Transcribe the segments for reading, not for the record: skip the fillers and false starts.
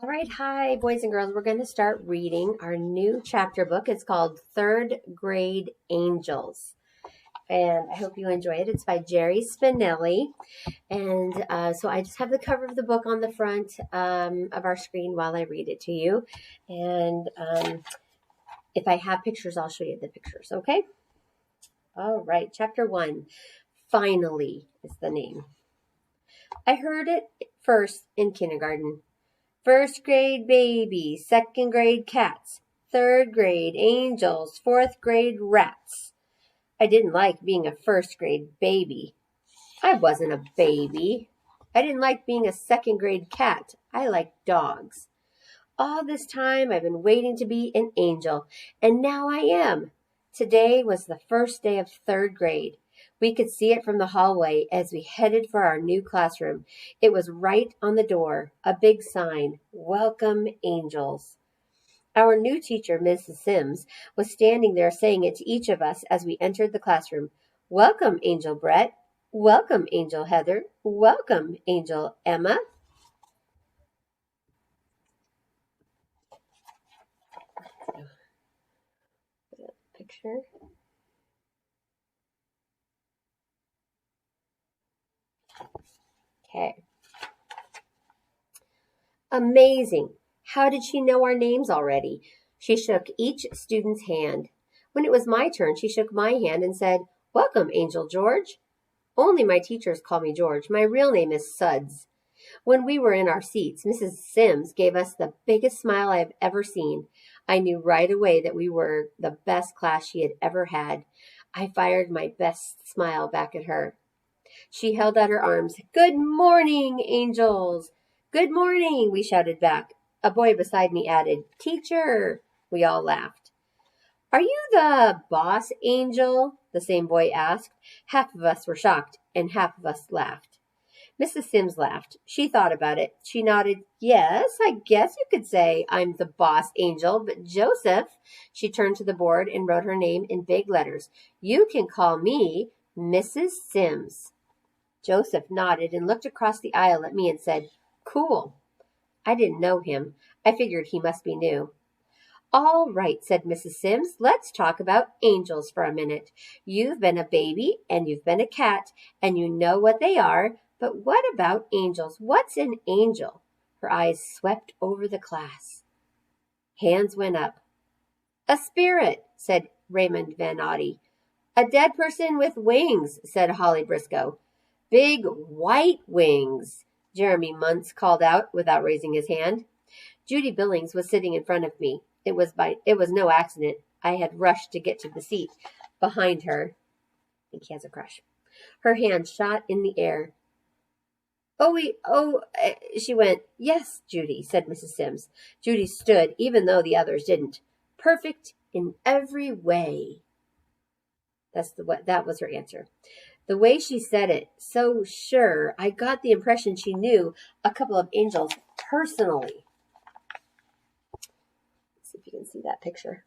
All right, hi, boys and girls. We're going to start reading our new chapter book. It's called Third Grade Angels. And I hope you enjoy it. It's by Jerry Spinelli. And so I just have the cover of the book on the front of our screen while I read it to you. And if I have pictures, I'll show you the pictures, okay? All right, Chapter 1, Finally is the name. I heard it first in kindergarten. First grade babies, second grade cats, third grade angels, fourth grade rats. I didn't like being a first grade baby. I wasn't a baby. I didn't like being a second grade cat. I liked dogs. All this time I've been waiting to be an angel, and now I am. Today was the first day of third grade. We could see it from the hallway as we headed for our new classroom. It was right on the door, a big sign, Welcome Angels. Our new teacher, Mrs. Sims, was standing there saying it to each of us as we entered the classroom. Welcome, Angel Brett. Welcome, Angel Heather. Welcome, Angel Emma. Picture. Okay. Amazing. How did she know our names already? She shook each student's hand. When it was my turn, she shook my hand and said, Welcome, Angel George. Only my teachers call me George. My real name is Suds. When we were in our seats, Mrs. Sims gave us the biggest smile I have ever seen. I knew right away that we were the best class she had ever had. I fired my best smile back at her. She held out her arms. Good morning, angels. Good morning, we shouted back. A boy beside me added, Teacher. We all laughed. Are you the boss angel? The same boy asked. Half of us were shocked, and half of us laughed. Mrs. Sims laughed. She thought about it. She nodded. Yes, I guess you could say I'm the boss angel, but Joseph, she turned to the board and wrote her name in big letters. You can call me Mrs. Sims. Joseph nodded and looked across the aisle at me and said, Cool. I didn't know him. I figured he must be new. All right, said Mrs. Sims. Let's talk about angels for a minute. You've been a baby and you've been a cat and you know what they are, but what about angels? What's an angel? Her eyes swept over the class. Hands went up. A spirit, said Raymond Van Audie. A dead person with wings, said Holly Briscoe. Big white wings, Jeremy Muntz called out without raising his hand. Judy Billings was sitting in front of me. It was no accident. I had rushed to get to the seat behind her. I think he has a crush. Her hand shot in the air. She went. Yes, Judy, said Mrs. Sims. Judy stood, even though the others didn't. Perfect in every way. That was her answer. The way she said it, so sure, I got the impression she knew a couple of angels personally. Let's see if you can see that picture.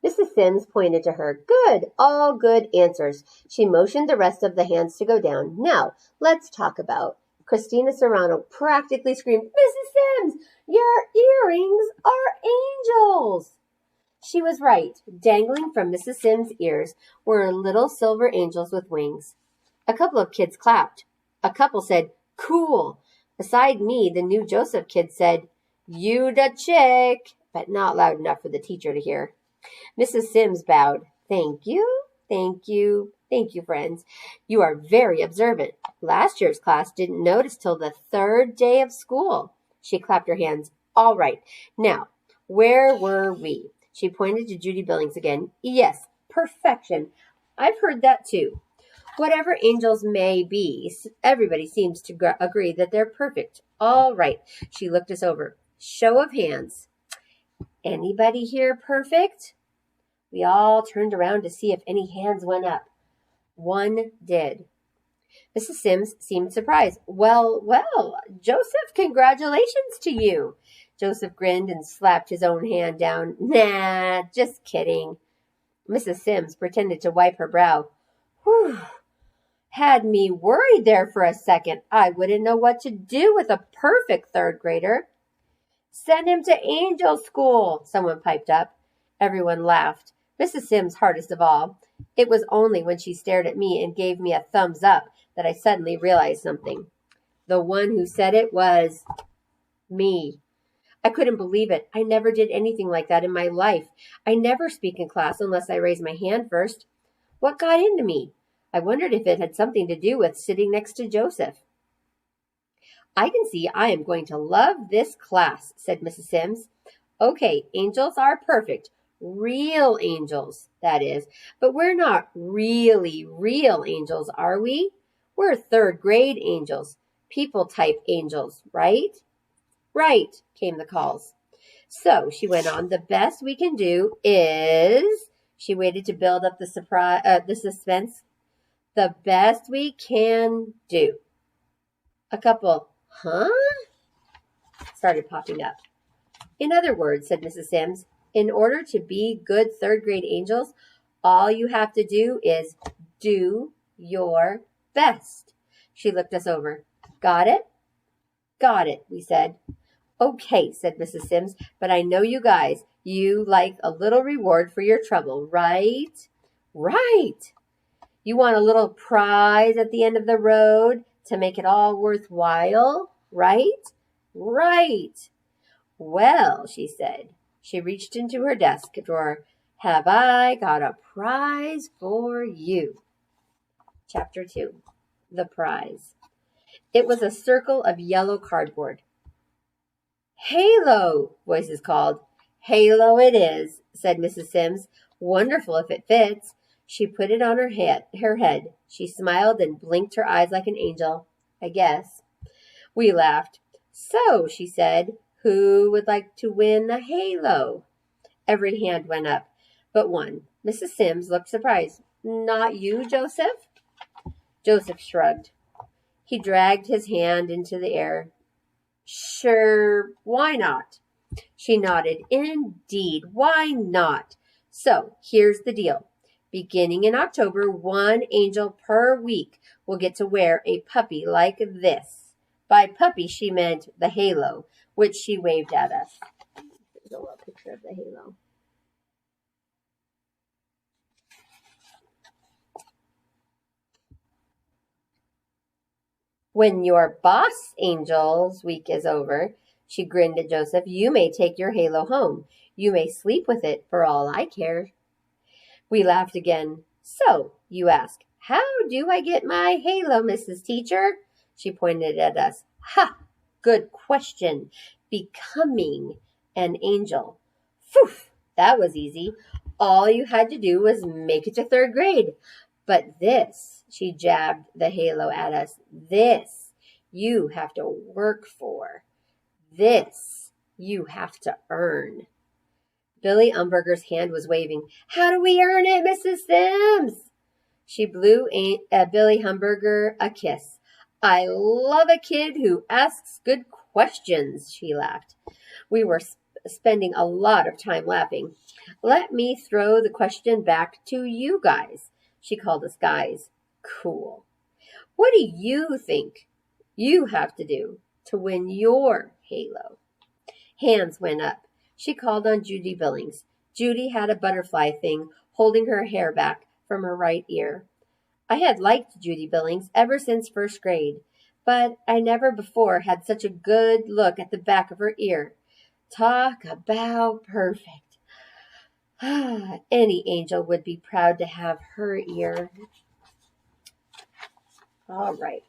Mrs. Sims pointed to her. Good, all good answers. She motioned the rest of the hands to go down. Now, let's talk about. Christina Serrano practically screamed, Mrs. Sims, your earrings are angels. She was right. Dangling from Mrs. Sims' ears were little silver angels with wings. A couple of kids clapped. A couple said, Cool. Beside me, the new Joseph kid said, You da chick, but not loud enough for the teacher to hear. Mrs. Sims bowed. Thank you, thank you, thank you, friends. You are very observant. Last year's class didn't notice till the third day of school. She clapped her hands. All right. Now, where were we? She pointed to Judy Billings again. Yes, perfection. I've heard that too. Whatever angels may be, everybody seems to agree that they're perfect. All right. She looked us over. Show of hands. Anybody here perfect? We all turned around to see if any hands went up. One did. Mrs. Sims seemed surprised. Well, Joseph, congratulations to you. Joseph grinned and slapped his own hand down. Nah, just kidding. Mrs. Sims pretended to wipe her brow. Whew. Had me worried there for a second. I wouldn't know what to do with a perfect third grader. Send him to angel school, someone piped up. Everyone laughed, Mrs. Sims hardest of all. It was only when she stared at me and gave me a thumbs up that I suddenly realized something. The one who said it was me. I couldn't believe it. I never did anything like that in my life. I never speak in class unless I raise my hand first. What got into me? I wondered if it had something to do with sitting next to Joseph. I can see I am going to love this class, said Mrs. Sims. Okay, angels are perfect. Real angels, that is. But we're not really real angels, are we? We're third grade angels. People type angels, right? Right, came the calls. So she went on, the best we can do is, she waited to build up the suspense. The best we can do. A couple, huh? Started popping up. In other words, said Mrs. Sims, in order to be good third grade angels, all you have to do is do your best. She looked us over. Got it? Got it, we said. Okay, said Mrs. Sims, but I know you guys. You like a little reward for your trouble, right? Right. You want a little prize at the end of the road to make it all worthwhile, right? Right. Well, she said. She reached into her desk drawer. Have I got a prize for you? Chapter 2. The Prize. It was a circle of yellow cardboard. Halo, voices called. Halo it is, said Mrs. Sims. Wonderful if it fits. She put it on her head. She smiled and blinked her eyes like an angel, I guess. We laughed. So, she said, who would like to win a halo? Every hand went up, but one. Mrs. Sims looked surprised. Not you, Joseph? Joseph shrugged. He dragged his hand into the air. Sure, why not? She nodded. Indeed, why not? So, here's the deal. Beginning in October, one angel per week will get to wear a puppy like this. By puppy, she meant the halo, which she waved at us. There's a little picture of the halo. When your boss angel's week is over, she grinned at Joseph, you may take your halo home. You may sleep with it for all I care. We laughed again. So, you ask, how do I get my halo, Mrs. Teacher? She pointed at us. Ha! Good question. Becoming an angel. Phew! That was easy. All you had to do was make it to third grade. But this, she jabbed the halo at us, this you have to work for. This you have to earn. Billy Umberger's hand was waving. How do we earn it, Mrs. Sims? She blew Billy Umberger a kiss. I love a kid who asks good questions, she laughed. We were spending a lot of time laughing. Let me throw the question back to you guys. She called us guys. Cool. What do you think you have to do to win your halo? Hands went up. She called on Judy Billings. Judy had a butterfly thing holding her hair back from her right ear. I had liked Judy Billings ever since first grade, but I never before had such a good look at the back of her ear. Talk about perfect. Any angel would be proud to have her ear. All right.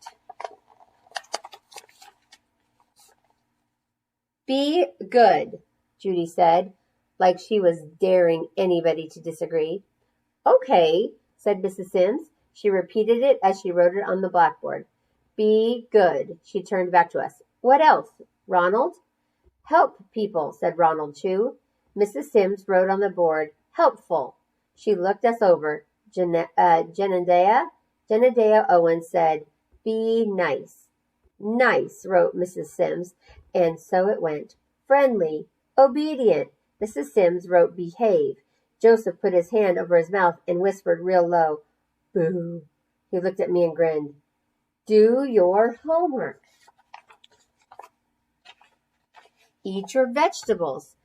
Be good, Judy said, like she was daring anybody to disagree. Okay, said Mrs. Sims. She repeated it as she wrote it on the blackboard. Be good. She turned back to us. What else, Ronald? Help people, said Ronald Chew. Mrs. Sims wrote on the board, helpful. She looked us over. Jenadea Owens said, be nice. Nice, wrote Mrs. Sims, and so it went. Friendly, obedient. Mrs. Sims wrote behave. Joseph put his hand over his mouth and whispered real low, boo. He looked at me and grinned. Do your homework. Eat your vegetables.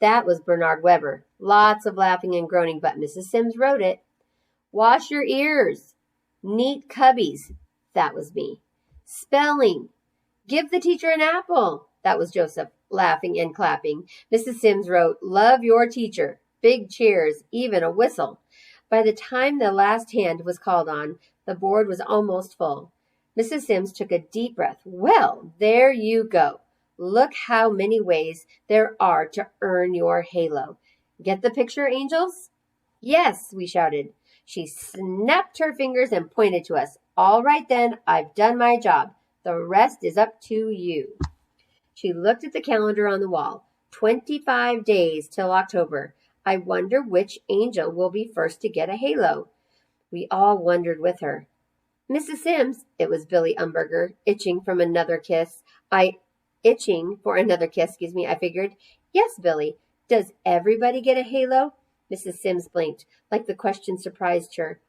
That was Bernard Weber. Lots of laughing and groaning, but Mrs. Sims wrote it. Wash your ears. Neat cubbies. That was me. Spelling. Give the teacher an apple. That was Joseph, laughing and clapping. Mrs. Sims wrote, love your teacher. Big cheers, even a whistle. By the time the last hand was called on, the board was almost full. Mrs. Sims took a deep breath. Well, there you go. Look how many ways there are to earn your halo. Get the picture, angels? Yes, we shouted. She snapped her fingers and pointed to us. All right then, I've done my job. The rest is up to you. She looked at the calendar on the wall. 25 days till October. I wonder which angel will be first to get a halo. We all wondered with her. Mrs. Sims, it was Billy Umberger, itching for another kiss, I figured. Yes, Billy. Does everybody get a halo? Mrs. Sims blinked, like the question surprised her.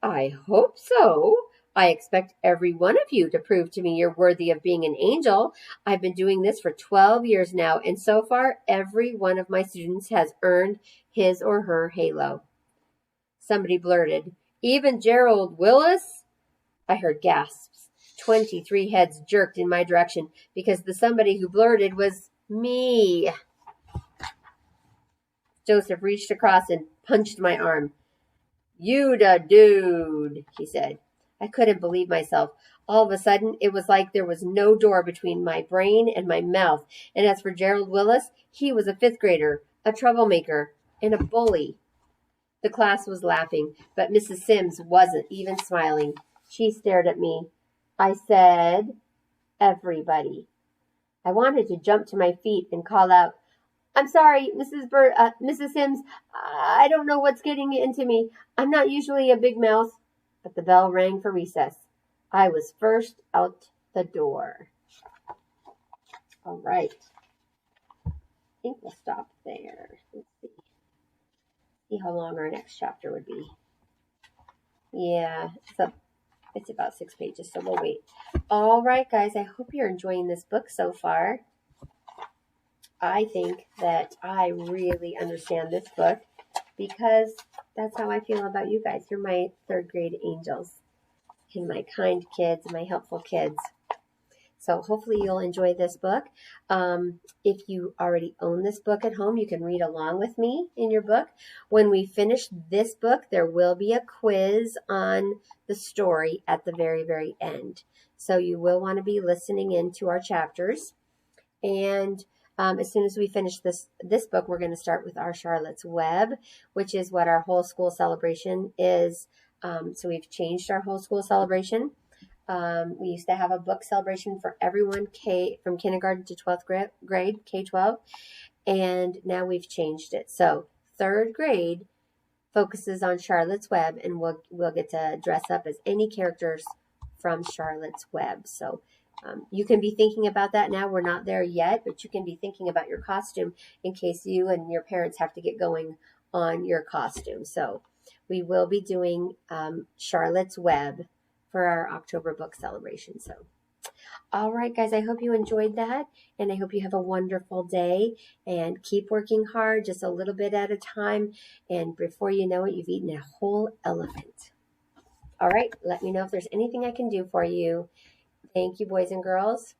I hope so. I expect every one of you to prove to me you're worthy of being an angel. I've been doing this for 12 years now, and so far, every one of my students has earned his or her halo. Somebody blurted, even Gerald Willis? I heard gasps. 23 heads jerked in my direction because the somebody who blurted was me. Joseph reached across and punched my arm. You da dude, he said. I couldn't believe myself. All of a sudden, it was like there was no door between my brain and my mouth. And as for Gerald Willis, he was a fifth grader, a troublemaker, and a bully. The class was laughing, but Mrs. Sims wasn't even smiling. She stared at me. I said, everybody. I wanted to jump to my feet and call out, I'm sorry, Mrs. Sims, I don't know what's getting into me. I'm not usually a big mouth. But the bell rang for recess. I was first out the door. All right. I think we'll stop there. Let's see how long our next chapter would be. Yeah, it's about 6 pages, so we'll wait. All right, guys, I hope you're enjoying this book so far. I think that I really understand this book because that's how I feel about you guys. You're my third grade angels and my kind kids, my helpful kids. So hopefully you'll enjoy this book. If you already own this book at home, you can read along with me in your book. When we finish this book, there will be a quiz on the story at the very, very end. So you will want to be listening in to our chapters. And as soon as we finish this book, we're going to start with our Charlotte's Web, which is what our whole school celebration is. So we've changed our whole school celebration. We used to have a book celebration for everyone from kindergarten to 12th grade, K-12, and now we've changed it. So third grade focuses on Charlotte's Web, and we'll get to dress up as any characters from Charlotte's Web. So you can be thinking about that now. We're not there yet, but you can be thinking about your costume in case you and your parents have to get going on your costume. So we will be doing Charlotte's Web for our October book celebration. So, all right, guys, I hope you enjoyed that, and I hope you have a wonderful day, and keep working hard, just a little bit at a time, and before you know it, you've eaten a whole elephant. All right, let me know if there's anything I can do for you. Thank you, boys and girls.